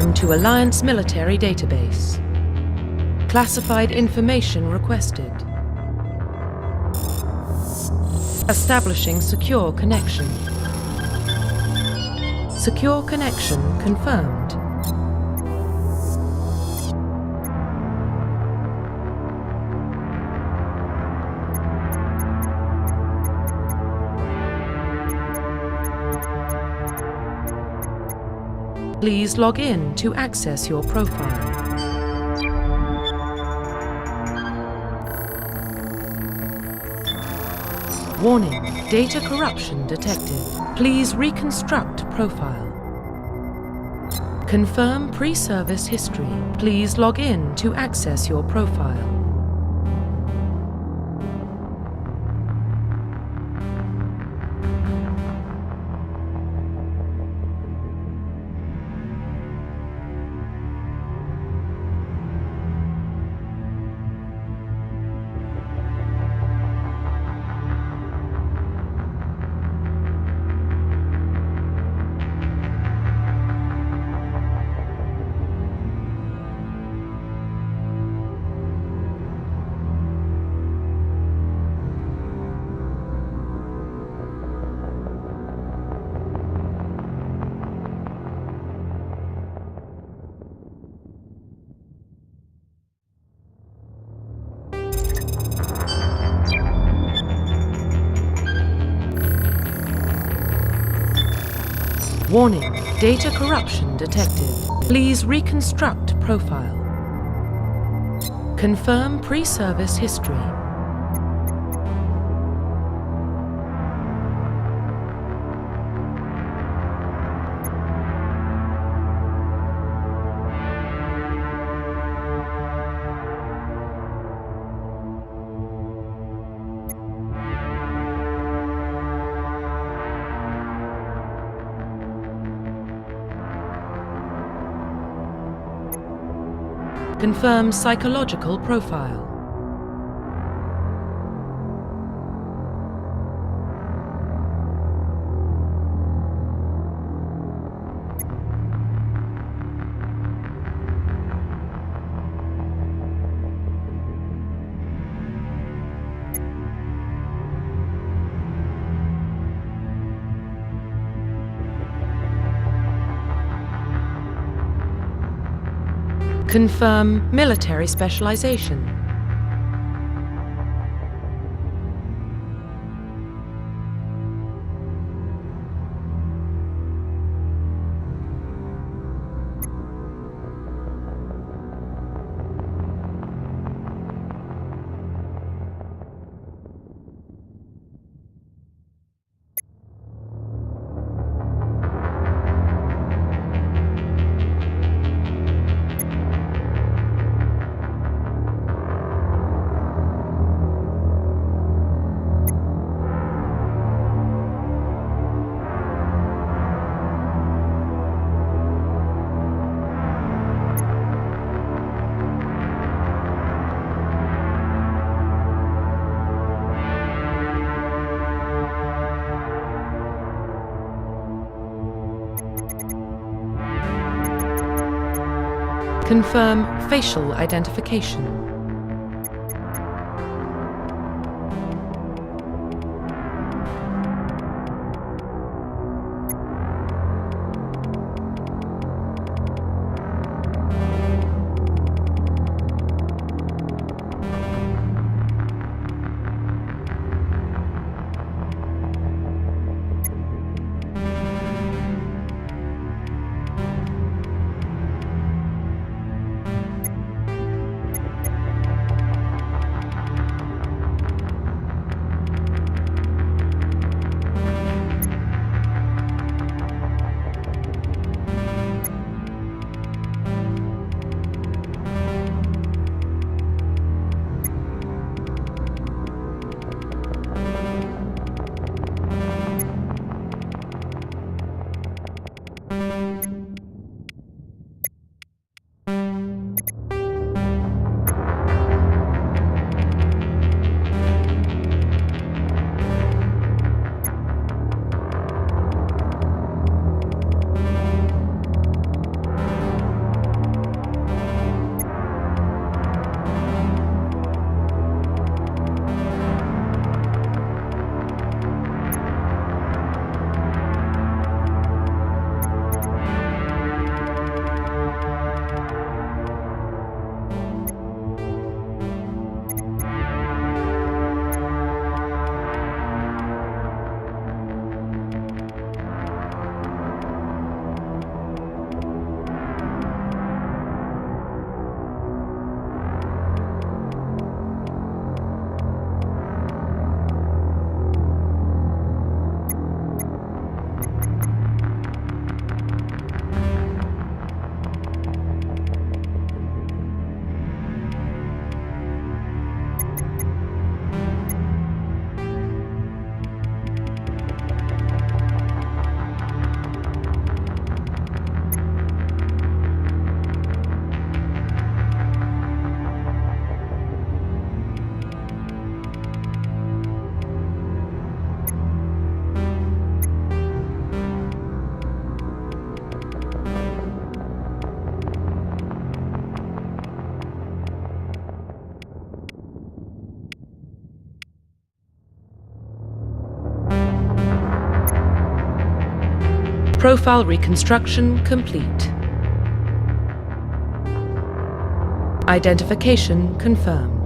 Welcome to Alliance Military Database. Classified information requested. Establishing secure connection. Secure connection confirmed. Please log in to access your profile. Warning, data corruption detected. Please reconstruct profile. Confirm pre-service history. Please log in to access your profile. Warning, data corruption detected. Please reconstruct profile. Confirm pre-service history. Confirm psychological profile. Confirm military specialization. Confirm facial identification. Profile reconstruction complete. Identification confirmed.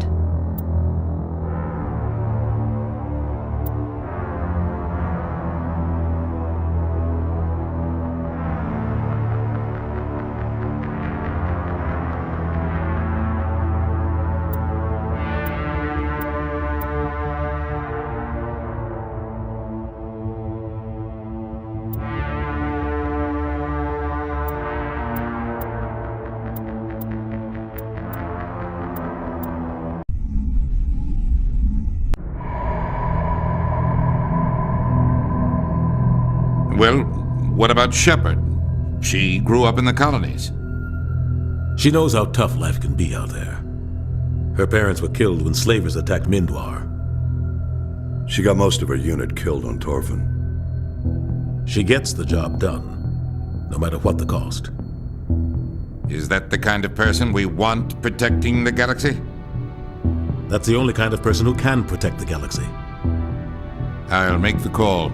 Well, what about Shepard? She grew up in the colonies. She knows how tough life can be out there. Her parents were killed when slavers attacked Mindwar. She got most of her unit killed on Torfin. She gets the job done, no matter what the cost. Is that the kind of person we want protecting the galaxy? That's the only kind of person who can protect the galaxy. I'll make the call.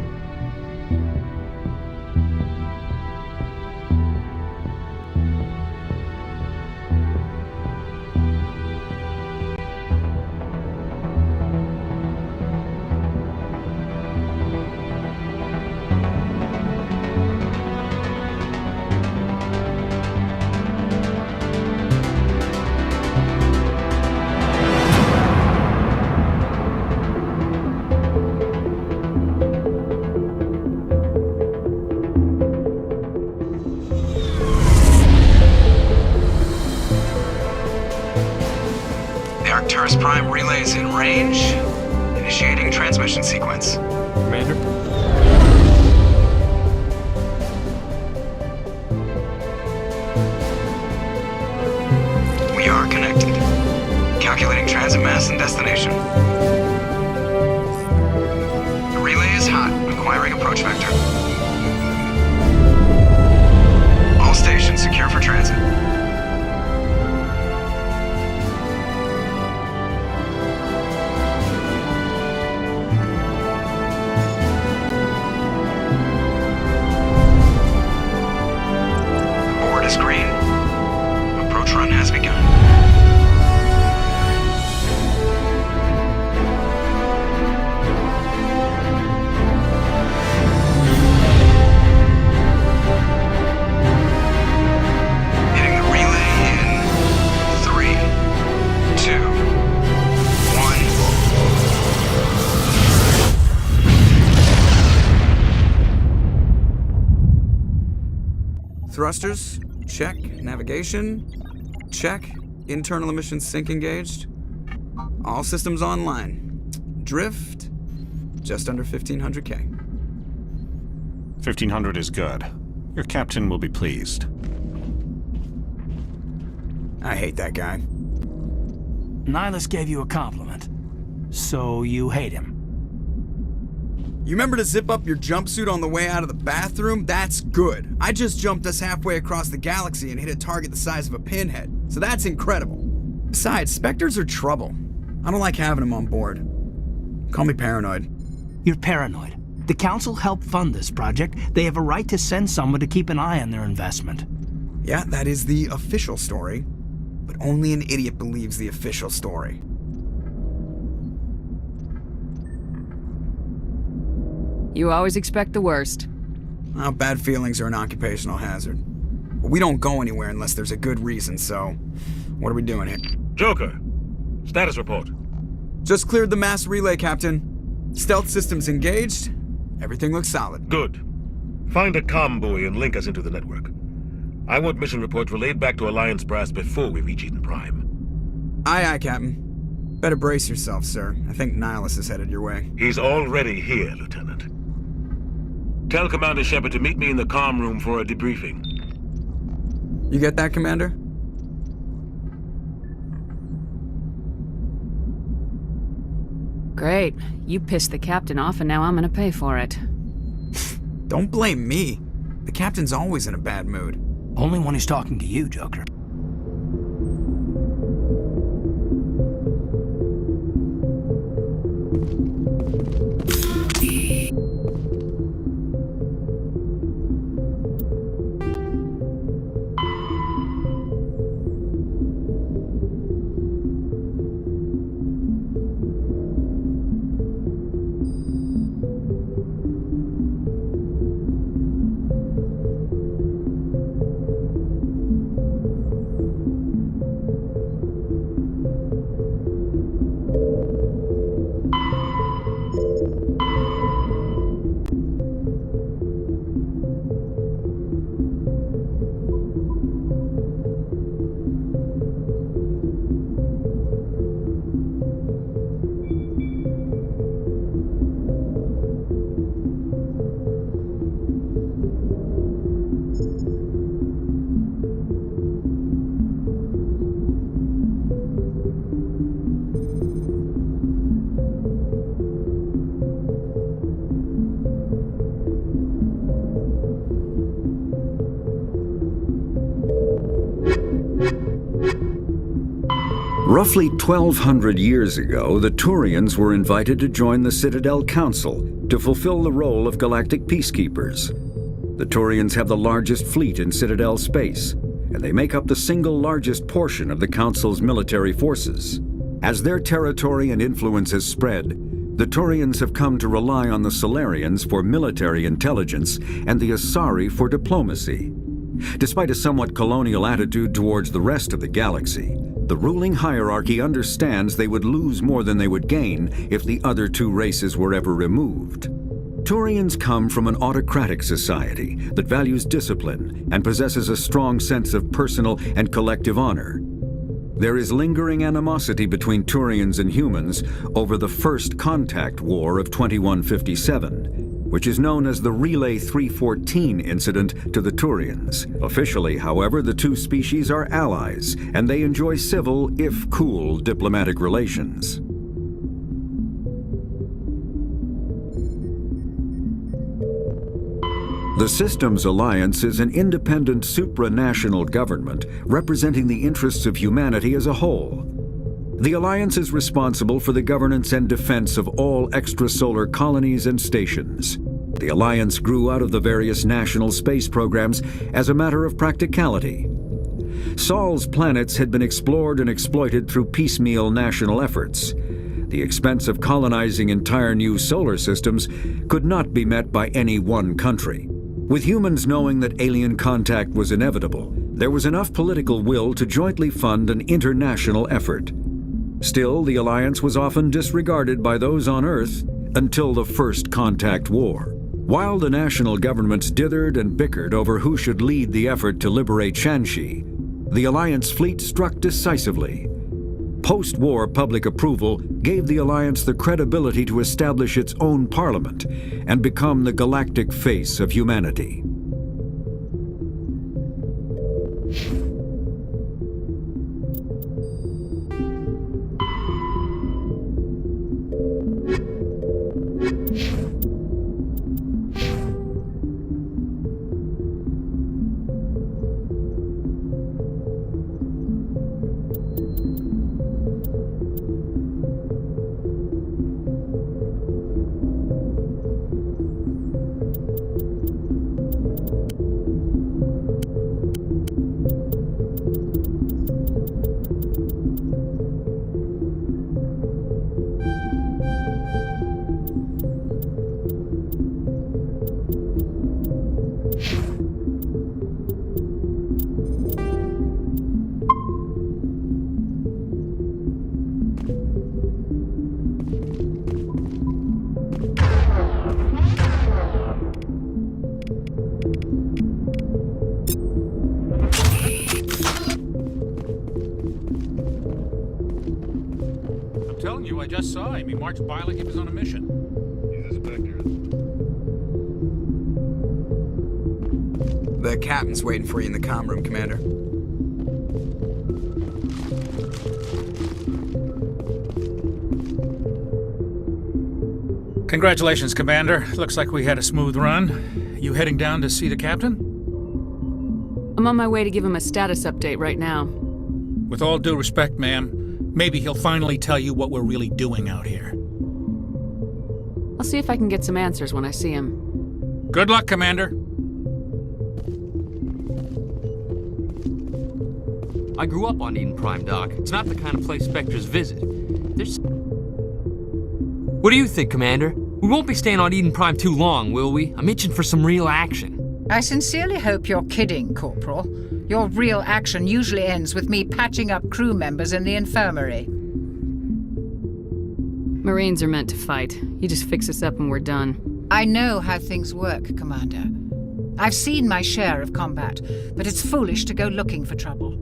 Arcturus Prime relays in range. Initiating transmission sequence. Commander? We are connected. Calculating transit mass and destination. The relay is hot. Acquiring approach vector. All stations secure for transit. Board is green. Approach run has begun. Hitting the relay in 3, 2, 1. Thrusters, check. Navigation, check. Internal emissions sync engaged. All systems online. Drift, just under 1500K. 1500 is good. Your captain will be pleased. I hate that guy. Nihilus gave you a compliment. So you hate him. You remember to zip up your jumpsuit on the way out of the bathroom? That's good. I just jumped us halfway across the galaxy and hit a target the size of a pinhead. So that's incredible. Besides, Spectres are trouble. I don't like having them on board. Call me paranoid. You're paranoid. The Council helped fund this project. They have a right to send someone to keep an eye on their investment. Yeah, that is the official story. But only an idiot believes the official story. You always expect the worst. Well, bad feelings are an occupational hazard. But we don't go anywhere unless there's a good reason, so what are we doing here? Joker, status report. Just cleared the mass relay, Captain. Stealth systems engaged. Everything looks solid. Good. Find a comm buoy and link us into the network. I want mission reports relayed back to Alliance Brass before we reach Eden Prime. Aye, aye, Captain. Better brace yourself, sir. I think Nihilus is headed your way. He's already here, Lieutenant. Tell Commander Shepard to meet me in the comm room for a debriefing. You get that, Commander? Great. You pissed the captain off and now I'm gonna pay for it. Don't blame me. The Captain's always in a bad mood. Only when he's talking to you, Joker. Roughly 1,200 years ago, the Turians were invited to join the Citadel Council to fulfill the role of galactic peacekeepers. The Turians have the largest fleet in Citadel space, and they make up the single largest portion of the Council's military forces. As their territory and influence has spread, the Turians have come to rely on the Solarians for military intelligence and the Asari for diplomacy. Despite a somewhat colonial attitude towards the rest of the galaxy, the ruling hierarchy understands they would lose more than they would gain if the other two races were ever removed. Turians come from an autocratic society that values discipline and possesses a strong sense of personal and collective honor. There is lingering animosity between Turians and humans over the First Contact War of 2157, which is known as the Relay 314 incident to the Turians. Officially, however, the two species are allies, and they enjoy civil, if cool, diplomatic relations. The Systems Alliance is an independent supranational government representing the interests of humanity as a whole. The Alliance is responsible for the governance and defense of all extrasolar colonies and stations. The Alliance grew out of the various national space programs as a matter of practicality. Sol's planets had been explored and exploited through piecemeal national efforts. The expense of colonizing entire new solar systems could not be met by any one country. With humans knowing that alien contact was inevitable, there was enough political will to jointly fund an international effort. Still, the Alliance was often disregarded by those on Earth until the First Contact War. While the national governments dithered and bickered over who should lead the effort to liberate Shanxi, the Alliance fleet struck decisively. Post-war public approval gave the Alliance the credibility to establish its own parliament and become the galactic face of humanity. I just saw him. He marched by like he was on a mission. He's a Spectre. The captain's waiting for you in the comm room, Commander. Congratulations, Commander. Looks like we had a smooth run. You heading down to see the captain? I'm on my way to give him a status update right now. With all due respect, ma'am, maybe he'll finally tell you what we're really doing out here. I'll see if I can get some answers when I see him. Good luck, Commander. I grew up on Eden Prime, Doc. It's not the kind of place Spectres visit. There's... What do you think, Commander? We won't be staying on Eden Prime too long, will we? I'm itching for some real action. I sincerely hope you're kidding, Corporal. Your real action usually ends with me patching up crew members in the infirmary. Marines are meant to fight. You just fix us up and we're done. I know how things work, Commander. I've seen my share of combat, but it's foolish to go looking for trouble.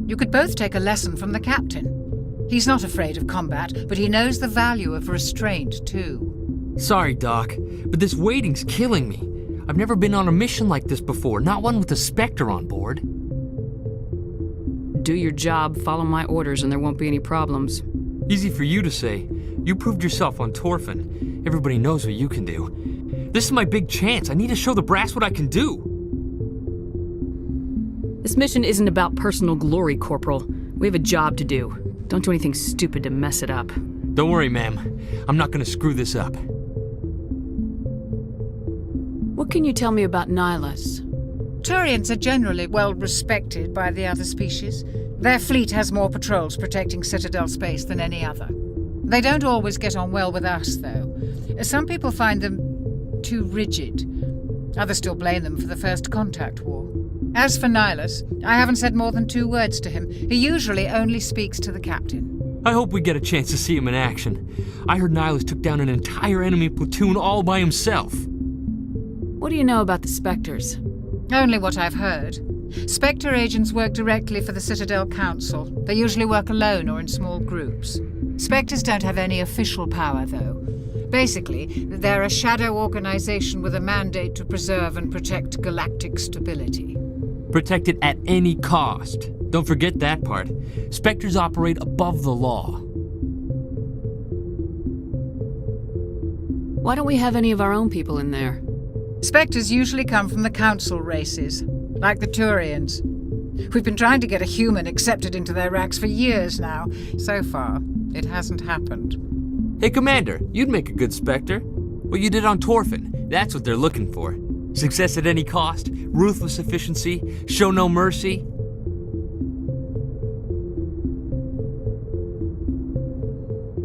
You could both take a lesson from the captain. He's not afraid of combat, but he knows the value of restraint, too. Sorry, Doc, but this waiting's killing me. I've never been on a mission like this before, not one with a Spectre on board. Do your job, follow my orders, and there won't be any problems. Easy for you to say. You proved yourself on Torfin. Everybody knows what you can do. This is my big chance. I need to show the brass what I can do. This mission isn't about personal glory, Corporal. We have a job to do. Don't do anything stupid to mess it up. Don't worry, ma'am. I'm not gonna screw this up. What can you tell me about Nihilus? Turians are generally well respected by the other species. Their fleet has more patrols protecting Citadel space than any other. They don't always get on well with us, though. Some people find them too rigid. Others still blame them for the First Contact War. As for Nihilus, I haven't said more than 2 words to him. He usually only speaks to the captain. I hope we get a chance to see him in action. I heard Nihilus took down an entire enemy platoon all by himself. What do you know about the Spectres? Only what I've heard. Spectre agents work directly for the Citadel Council. They usually work alone or in small groups. Spectres don't have any official power, though. Basically, they're a shadow organization with a mandate to preserve and protect galactic stability. Protect it at any cost. Don't forget that part. Spectres operate above the law. Why don't we have any of our own people in there? Spectres usually come from the Council races, like the Turians. We've been trying to get a human accepted into their ranks for years now. So far, it hasn't happened. Hey, Commander, you'd make a good Spectre. What you did on Torfin, that's what they're looking for. Success at any cost, ruthless efficiency, show no mercy.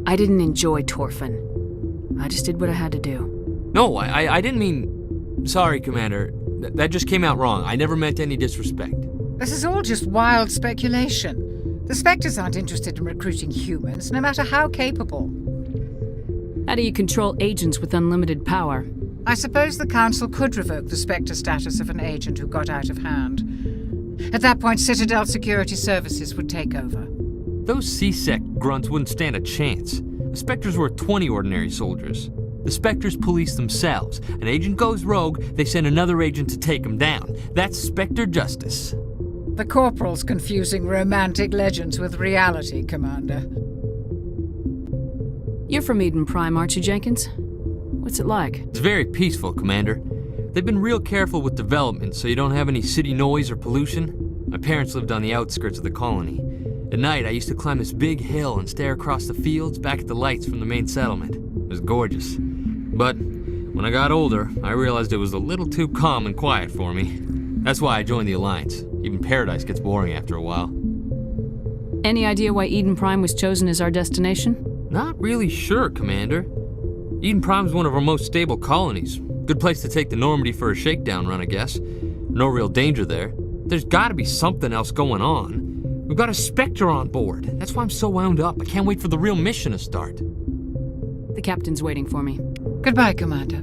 I didn't enjoy Torfin. I just did what I had to do. No, I didn't mean... Sorry, Commander. That just came out wrong. I never meant any disrespect. This is all just wild speculation. The Spectres aren't interested in recruiting humans, no matter how capable. How do you control agents with unlimited power? I suppose the Council could revoke the Spectre status of an agent who got out of hand. At that point, Citadel Security Services would take over. Those C-Sec grunts wouldn't stand a chance. The Spectres were 20 ordinary soldiers. The Spectres police themselves. An agent goes rogue, they send another agent to take him down. That's Spectre justice. The Corporal's confusing romantic legends with reality, Commander. You're from Eden Prime, aren't you, Jenkins? What's it like? It's very peaceful, Commander. They've been real careful with development so you don't have any city noise or pollution. My parents lived on the outskirts of the colony. At night, I used to climb this big hill and stare across the fields back at the lights from the main settlement. It was gorgeous. But when I got older, I realized it was a little too calm and quiet for me. That's why I joined the Alliance. Even Paradise gets boring after a while. Any idea why Eden Prime was chosen as our destination? Not really sure, Commander. Eden Prime's one of our most stable colonies. Good place to take the Normandy for a shakedown run, I guess. No real danger there. There's gotta be something else going on. We've got a Spectre on board. That's why I'm so wound up. I can't wait for the real mission to start. The captain's waiting for me. Goodbye, Commander.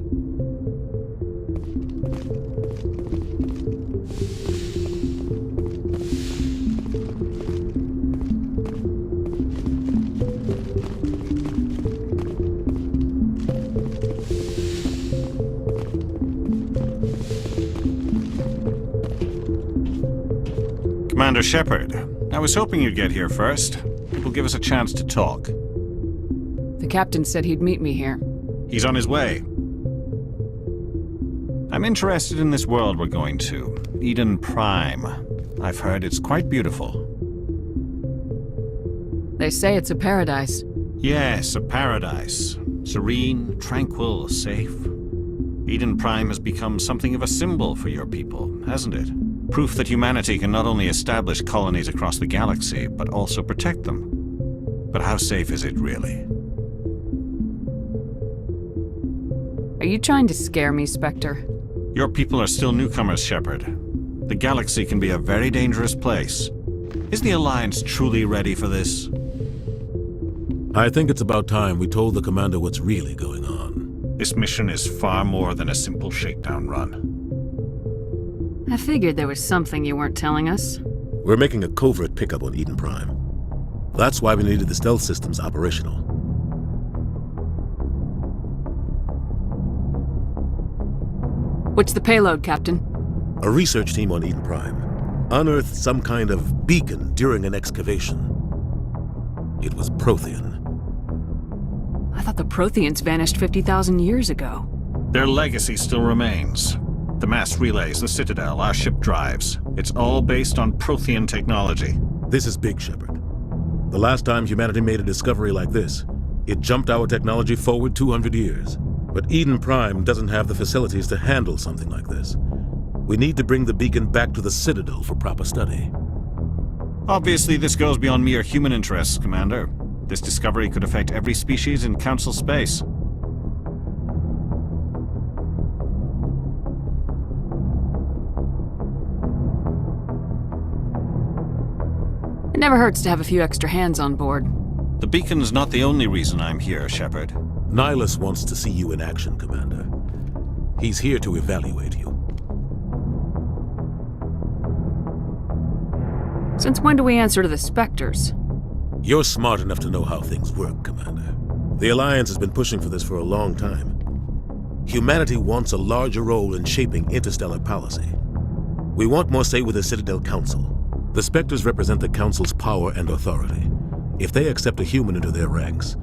Commander Shepard, I was hoping you'd get here first. It will give us a chance to talk. The captain said he'd meet me here. He's on his way. I'm interested in this world we're going to, Eden Prime. I've heard it's quite beautiful. They say it's a paradise. Yes, a paradise. Serene, tranquil, safe. Eden Prime has become something of a symbol for your people, hasn't it? Proof that humanity can not only establish colonies across the galaxy, but also protect them. But how safe is it really? Are you trying to scare me, Spectre? Your people are still newcomers, Shepard. The galaxy can be a very dangerous place. Is the Alliance truly ready for this? I think it's about time we told the Commander what's really going on. This mission is far more than a simple shakedown run. I figured there was something you weren't telling us. We're making a covert pickup on Eden Prime. That's why we needed the stealth systems operational. What's the payload, Captain? A research team on Eden Prime unearthed some kind of beacon during an excavation. It was Prothean. I thought the Protheans vanished 50,000 years ago. Their legacy still remains. The mass relays, the Citadel, our ship drives. It's all based on Prothean technology. This is big, Shepard. The last time humanity made a discovery like this, it jumped our technology forward 200 years. But Eden Prime doesn't have the facilities to handle something like this. We need to bring the beacon back to the Citadel for proper study. Obviously, this goes beyond mere human interests, Commander. This discovery could affect every species in Council space. It never hurts to have a few extra hands on board. The beacon's not the only reason I'm here, Shepard. Nihilus wants to see you in action, Commander. He's here to evaluate you. Since when do we answer to the Spectres? You're smart enough to know how things work, Commander. The Alliance has been pushing for this for a long time. Humanity wants a larger role in shaping interstellar policy. We want more say with the Citadel Council. The Spectres represent the Council's power and authority. If they accept a human into their ranks,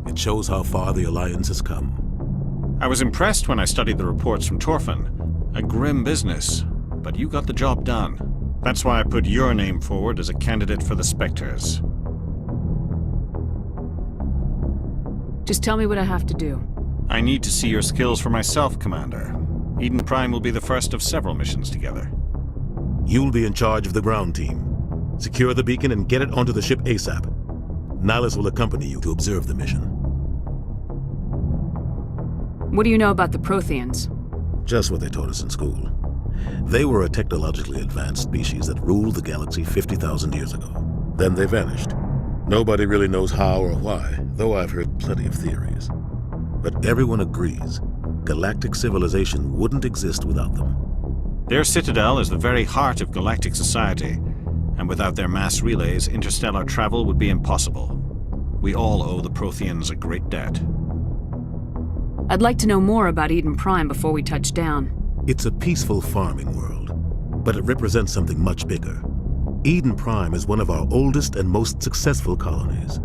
it shows how far the Alliance has come. I was impressed when I studied the reports from Torfin. A grim business, but you got the job done. That's why I put your name forward as a candidate for the Spectres. Just tell me what I have to do. I need to see your skills for myself, Commander. Eden Prime will be the first of several missions together. You'll be in charge of the ground team. Secure the beacon and get it onto the ship ASAP. Nihilus will accompany you to observe the mission. What do you know about the Protheans? Just what they taught us in school. They were a technologically advanced species that ruled the galaxy 50,000 years ago. Then they vanished. Nobody really knows how or why, though I've heard plenty of theories. But everyone agrees, galactic civilization wouldn't exist without them. Their citadel is the very heart of galactic society, and without their mass relays, interstellar travel would be impossible. We all owe the Protheans a great debt. I'd like to know more about Eden Prime before we touch down. It's a peaceful farming world, but it represents something much bigger. Eden Prime is one of our oldest and most successful colonies.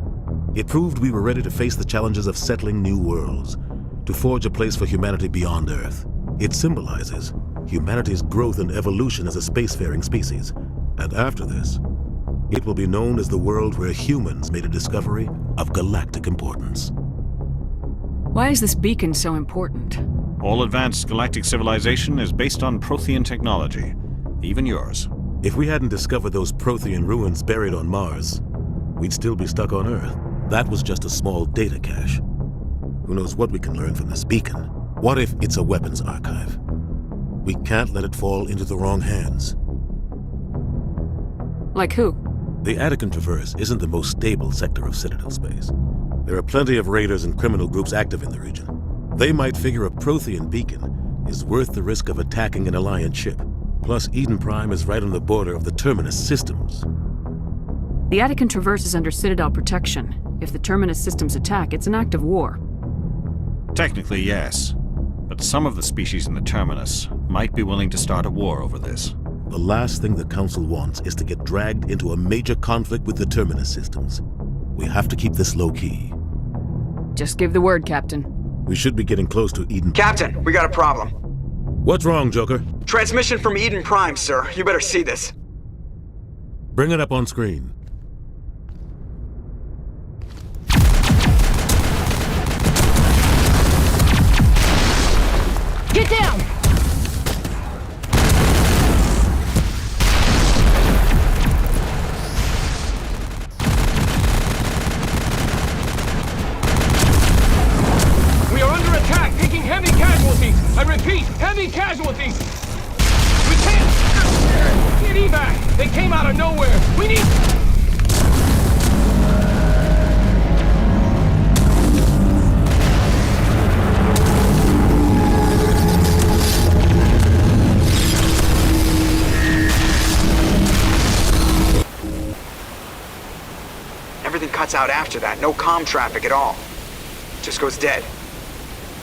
It proved we were ready to face the challenges of settling new worlds, to forge a place for humanity beyond Earth. It symbolizes humanity's growth and evolution as a spacefaring species. And after this, it will be known as the world where humans made a discovery of galactic importance. Why is this beacon so important? All advanced galactic civilization is based on Prothean technology, even yours. If we hadn't discovered those Prothean ruins buried on Mars, we'd still be stuck on Earth. That was just a small data cache. Who knows what we can learn from this beacon? What if it's a weapons archive? We can't let it fall into the wrong hands. Like who? The Attican Traverse isn't the most stable sector of Citadel space. There are plenty of raiders and criminal groups active in the region. They might figure a Prothean beacon is worth the risk of attacking an Alliance ship. Plus, Eden Prime is right on the border of the Terminus systems. The Attican Traverse is under Citadel protection. If the Terminus systems attack, it's an act of war. Technically, yes. But some of the species in the Terminus might be willing to start a war over this. The last thing the Council wants is to get dragged into a major conflict with the Terminus systems. We have to keep this low-key. Just give the word, Captain. We should be getting close to Eden. Captain, we got a problem. What's wrong, Joker? Transmission from Eden Prime, sir. You better see this. Bring it up on screen. Get down! We are under attack, taking heavy casualties. I repeat, heavy casualties. We can't get evac. They came out of nowhere. We need... Everything cuts out after that. No comm traffic at all. Just goes dead.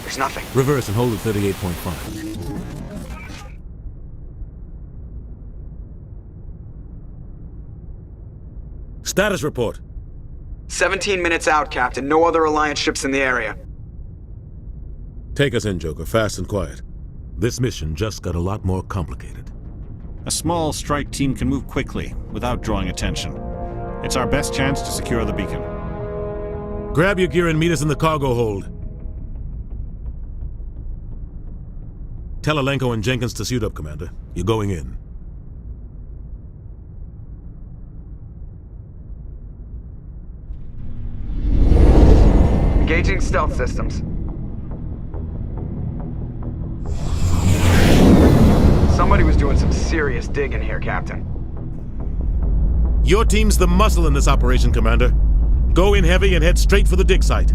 There's nothing. Reverse and hold at 38.5. Status report. 17 minutes out, Captain. No other Alliance ships in the area. Take us in, Joker, fast and quiet. This mission just got a lot more complicated. A small strike team can move quickly, without drawing attention. It's our best chance to secure the beacon. Grab your gear and meet us in the cargo hold. Tell Alenko and Jenkins to suit up, Commander. You're going in. Engaging stealth systems. Somebody was doing some serious digging here, Captain. Your team's the muscle in this operation, Commander. Go in heavy and head straight for the dig site.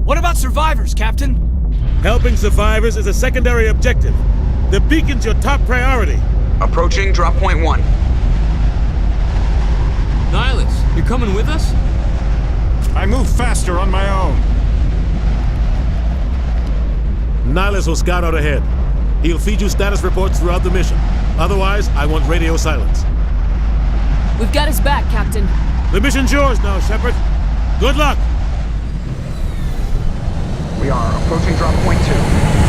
What about survivors, Captain? Helping survivors is a secondary objective. The beacon's your top priority. Approaching drop point 1. Nihilus, you're coming with us? I move faster on my own. Nihilus will scout out ahead. He'll feed you status reports throughout the mission. Otherwise, I want radio silence. We've got his back, Captain. The mission's yours now, Shepard. Good luck! We are approaching drop point 2.